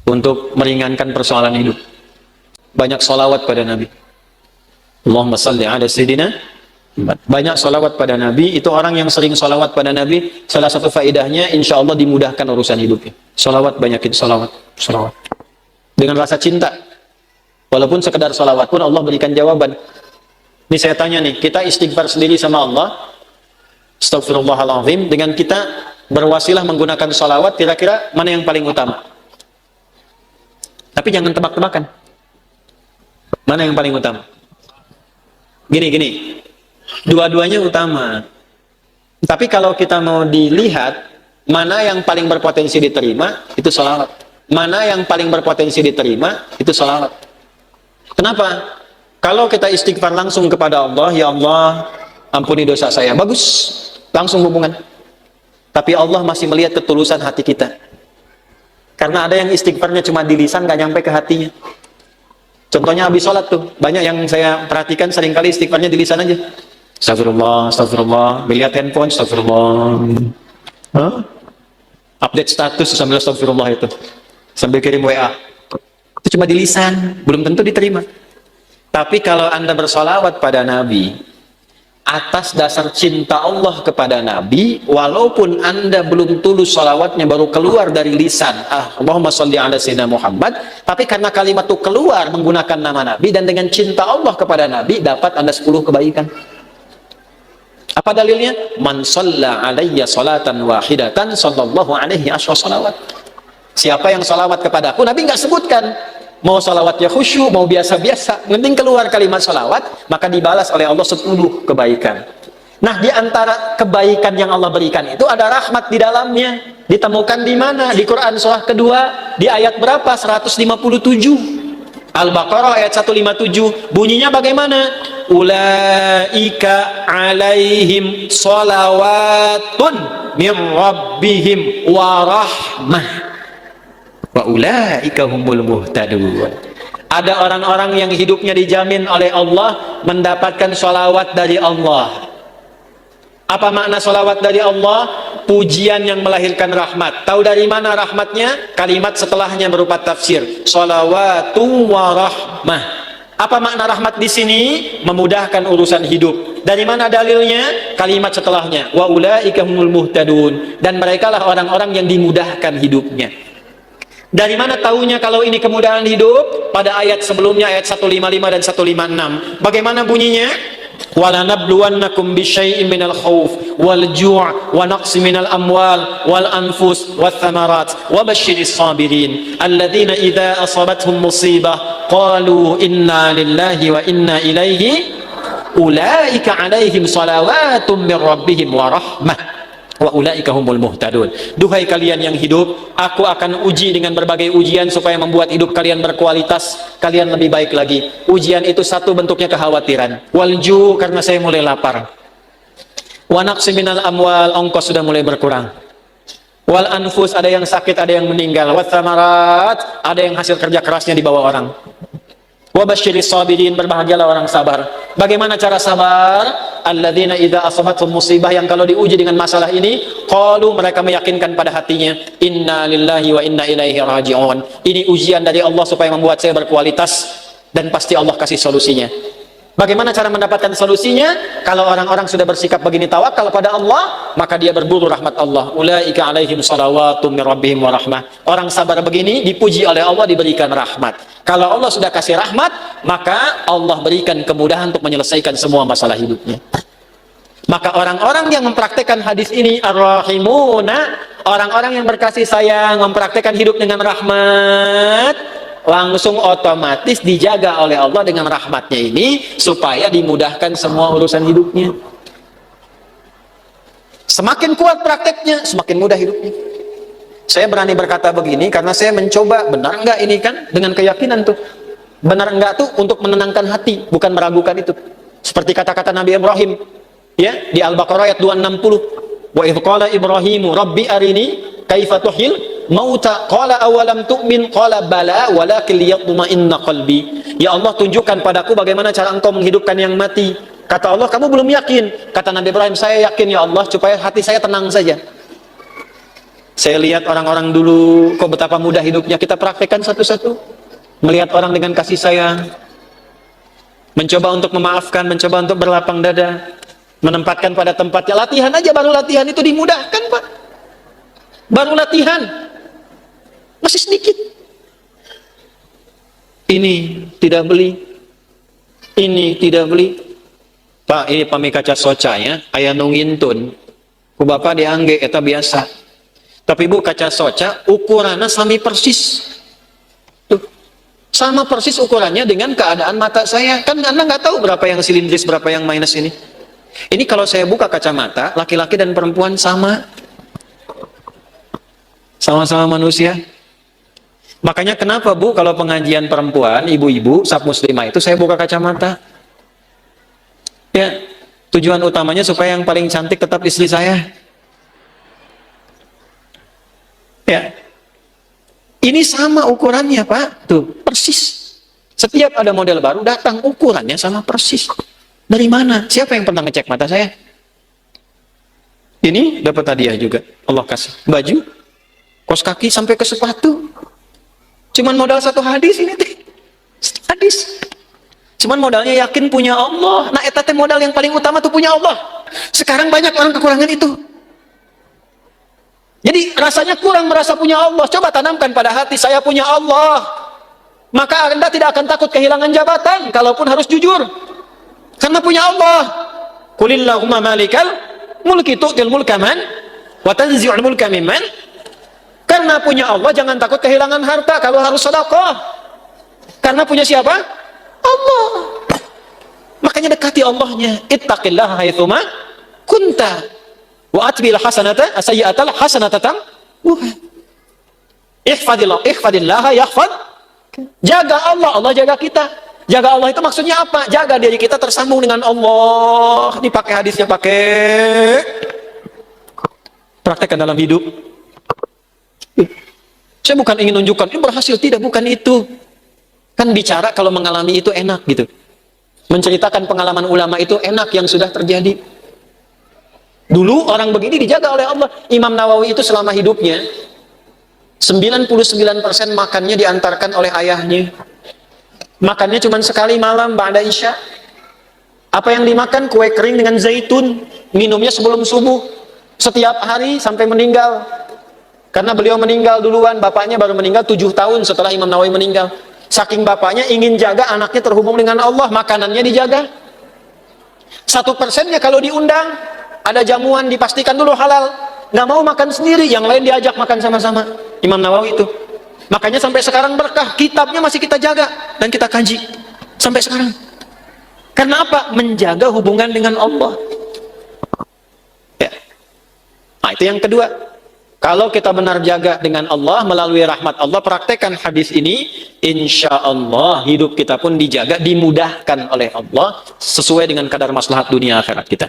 untuk meringankan persoalan hidup. Banyak salawat pada Nabi. Allahumma salli ala Sayyidina. Banyak salawat pada Nabi. Itu orang yang sering salawat pada Nabi, salah satu faedahnya insya Allah dimudahkan urusan hidupnya. Salawat, banyakin salawat. Salawat dengan rasa cinta. Walaupun sekedar salawat pun Allah berikan jawaban. Ini saya tanya nih, kita istighfar sendiri sama Allah, astagfirullahaladzim, dengan kita berwasilah menggunakan salawat, kira-kira mana yang paling utama? Tapi jangan tebak-tebakan. Mana yang paling utama? Gini. Dua-duanya utama. Tapi kalau kita mau dilihat, mana yang paling berpotensi diterima, itu salawat. Mana yang paling berpotensi diterima, itu salawat. Kenapa? Kalau kita istighfar langsung kepada Allah, ya Allah, ampuni dosa saya. Bagus, langsung hubungan. Tapi Allah masih melihat ketulusan hati kita. Karena ada yang istighfarnya cuma di lisan, gak nyampe ke hatinya. Contohnya habis sholat tuh, banyak yang saya perhatikan seringkali istighfarnya di lisan aja. Astagfirullah, astagfirullah, melihat handphone, astagfirullah. Update status sambil astagfirullah itu. Sambil kirim WA. Itu cuma di lisan, belum tentu diterima. Tapi kalau Anda bersolawat pada Nabi, atas dasar cinta Allah kepada Nabi, walaupun Anda belum tulus solawatnya, baru keluar dari lisan, Allahumma sholli ala sayyidina Muhammad, tapi karena kalimat itu keluar menggunakan nama Nabi, dan dengan cinta Allah kepada Nabi, dapat Anda 10 kebaikan. Apa dalilnya? Man shalla alayya salatan wahidatan sallallahu alaihi asyra salawat. Siapa yang solawat kepadaku, Nabi nggak sebutkan mau salawatnya khusyuk, mau biasa-biasa, penting keluar kalimat salawat, maka dibalas oleh Allah 10 kebaikan. Nah, di antara kebaikan yang Allah berikan itu ada rahmat di dalamnya. Ditemukan di mana? Di Quran surah kedua, di ayat berapa? 157. Al-Baqarah ayat 157. Bunyinya bagaimana? Ulaika alaihim salawatun min rabbihim wa rahmah. Wa ulaika humul muhtadun. Ada orang-orang yang hidupnya dijamin oleh Allah mendapatkan sholawat dari Allah. Apa makna sholawat dari Allah? Pujian yang melahirkan rahmat. Tahu dari mana rahmatnya? Kalimat setelahnya berupa tafsir. Sholawatu wa rahmah. Apa makna rahmat di sini? Memudahkan urusan hidup. Dari mana dalilnya? Kalimat setelahnya. Wa ulaika humul muhtadun. Dan merekalah orang-orang yang dimudahkan hidupnya. Dari mana tahunya kalau ini kemudahan hidup? Pada ayat sebelumnya, ayat 155 dan 156. Bagaimana bunyinya? وَلَنَبْلُوَنَّكُمْ بِشَيْءٍ مِنَ الْخَوْفِ وَالْجُوعِ وَنَقْصٍ مِنَ الْأَمْوَالِ وَالْأَنْفُسِ وَالثَّمَرَاتِ وَبَشِّرِ الصَّابِرِينَ الَّذِينَ إِذَا أَصَابَتْهُمْ مُصِيبَةٌ قَالُوا إِنَّا لِلَّهِ وَإِنَّا إِلَيْهِ أُولَئِكَ عَلَيْهِمْ صَلَوَاتٌ مِّن رَّبِّهِمْ وَرَحْمَةٌ wa ulaika humul muhtadun. Duhai kalian yang hidup, aku akan uji dengan berbagai ujian supaya membuat hidup kalian berkualitas, kalian lebih baik lagi. Ujian itu satu bentuknya kekhawatiran. Walju, karena saya mulai lapar. Wa naqsi minal amwal, ongkos sudah mulai berkurang. Wal anfus, ada yang sakit, ada yang meninggal. Wa thamarat, ada yang hasil kerja kerasnya dibawa orang. Wa basyiris sabirin, berbahagialah orang sabar. Bagaimana cara sabar? Alladzina idza asabatuhum musibah, yang kalau diuji dengan masalah ini, qalu, mereka meyakinkan pada hatinya, inna lillahi wa inna ilaihi raji'un. Ini ujian dari Allah supaya membuat saya berkualitas, dan pasti Allah kasih solusinya. Bagaimana cara mendapatkan solusinya? Kalau orang-orang sudah bersikap begini, tawakal pada Allah, maka dia berburu rahmat Allah. Ulaika alaihim salawatum min rabbihim wa rahmah. Orang sabar begini dipuji oleh Allah, diberikan rahmat. Kalau Allah sudah kasih rahmat, maka Allah berikan kemudahan untuk menyelesaikan semua masalah hidupnya. Maka orang-orang yang mempraktekkan hadis ini, ar-rahimuna, orang-orang yang berkasih sayang, mempraktekkan hidup dengan rahmat, langsung otomatis dijaga oleh Allah dengan rahmatnya ini, supaya dimudahkan semua urusan hidupnya. Semakin kuat prakteknya, semakin mudah hidupnya. Saya berani berkata begini karena saya mencoba, benar enggak ini kan, dengan keyakinan tuh. Benar enggak tuh untuk menenangkan hati, bukan meragukan itu. Seperti kata-kata Nabi Ibrahim, ya, di Al-Baqarah ayat 260. Wa idh qala Ibrahimu rabbi arini kaifa tuhil mauta qala awalam tu'min qala bala walakin liyatma'inna qalbi. Ya Allah, tunjukkan padaku bagaimana cara engkau menghidupkan yang mati. Kata Allah, kamu belum yakin. Kata Nabi Ibrahim, saya yakin ya Allah, supaya hati saya tenang saja. Saya lihat orang-orang dulu, kok betapa mudah hidupnya. Kita praktekkan satu-satu. Melihat orang dengan kasih sayang. Mencoba untuk memaafkan, mencoba untuk berlapang dada. Menempatkan pada tempatnya. Latihan aja, baru latihan itu dimudahkan, Pak. Baru latihan. Masih sedikit. Ini tidak beli. Ini tidak beli. Pak, ini pami kaca soca ya. Ayah nungintun. Ku bapak diangge, eta biasa. Tapi bu, kaca soca ukurannya sami persis. Tuh. Sama persis ukurannya dengan keadaan mata saya. Kan Anda nggak tahu berapa yang silindris, berapa yang minus ini. Ini kalau saya buka kacamata, laki-laki dan perempuan sama. Sama-sama manusia. Makanya kenapa bu, kalau pengajian perempuan, ibu-ibu, sab muslimah itu saya buka kacamata. Ya, tujuan utamanya supaya yang paling cantik tetap istri saya. Ya, ini sama ukurannya Pak, tuh persis. Setiap ada model baru datang ukurannya sama persis. Dari mana? Siapa yang pernah ngecek mata saya? Ini dapat hadiah juga, Allah kasih baju, kaos kaki sampai ke sepatu. Cuman modal satu hadis ini teh, hadis. Cuman modalnya yakin punya Allah. Nah, eta teh modal yang paling utama tuh punya Allah. Sekarang banyak orang kekurangan itu. Jadi rasanya kurang merasa punya Allah. Coba tanamkan pada hati, saya punya Allah. Maka Anda tidak akan takut kehilangan jabatan, kalaupun harus jujur. Karena punya Allah. Qulillahumma malikal mulki tu'til mulka man wa tanzi'ul mulka mimman. Karena punya Allah jangan takut kehilangan harta kalau harus sedekah. Karena punya siapa? Allah. Makanya dekati Allahnya. Ittaqillaha haitsuma kunta. Wa atbil hasanata sayyi'atal hasanata tamhuha. Ihfadillah yahfad. Jaga Allah, Allah jaga kita. Jaga Allah itu maksudnya apa? Jaga diri kita tersambung dengan Allah. Ini pakai hadisnya, pakai praktekkan dalam hidup. Saya bukan ingin menunjukkan ini berhasil, tidak, bukan itu. Kan bicara kalau mengalami itu enak gitu. Menceritakan pengalaman ulama itu enak yang sudah terjadi. Dulu orang begini dijaga oleh Allah. Imam Nawawi itu selama hidupnya 99% makannya diantarkan oleh ayahnya. Makannya cuma sekali malam ba'da isya. Apa yang dimakan? Kue kering dengan zaitun. Minumnya sebelum subuh. Setiap hari sampai meninggal. Karena beliau meninggal duluan, bapaknya baru meninggal 7 tahun setelah Imam Nawawi meninggal. Saking bapaknya ingin jaga anaknya terhubung dengan Allah, makanannya dijaga. 1%-nya kalau diundang, ada jamuan dipastikan dulu halal. Nggak mau makan sendiri, yang lain diajak makan sama-sama. Imam Nawawi itu. Makanya sampai sekarang berkah, kitabnya masih kita jaga dan kita kaji sampai sekarang. Karena apa? Menjaga hubungan dengan Allah. Ya. Nah, itu yang kedua. Kalau kita benar jaga dengan Allah melalui rahmat Allah, praktekkan hadis ini, insya Allah hidup kita pun dijaga, dimudahkan oleh Allah sesuai dengan kadar maslahat dunia akhirat kita.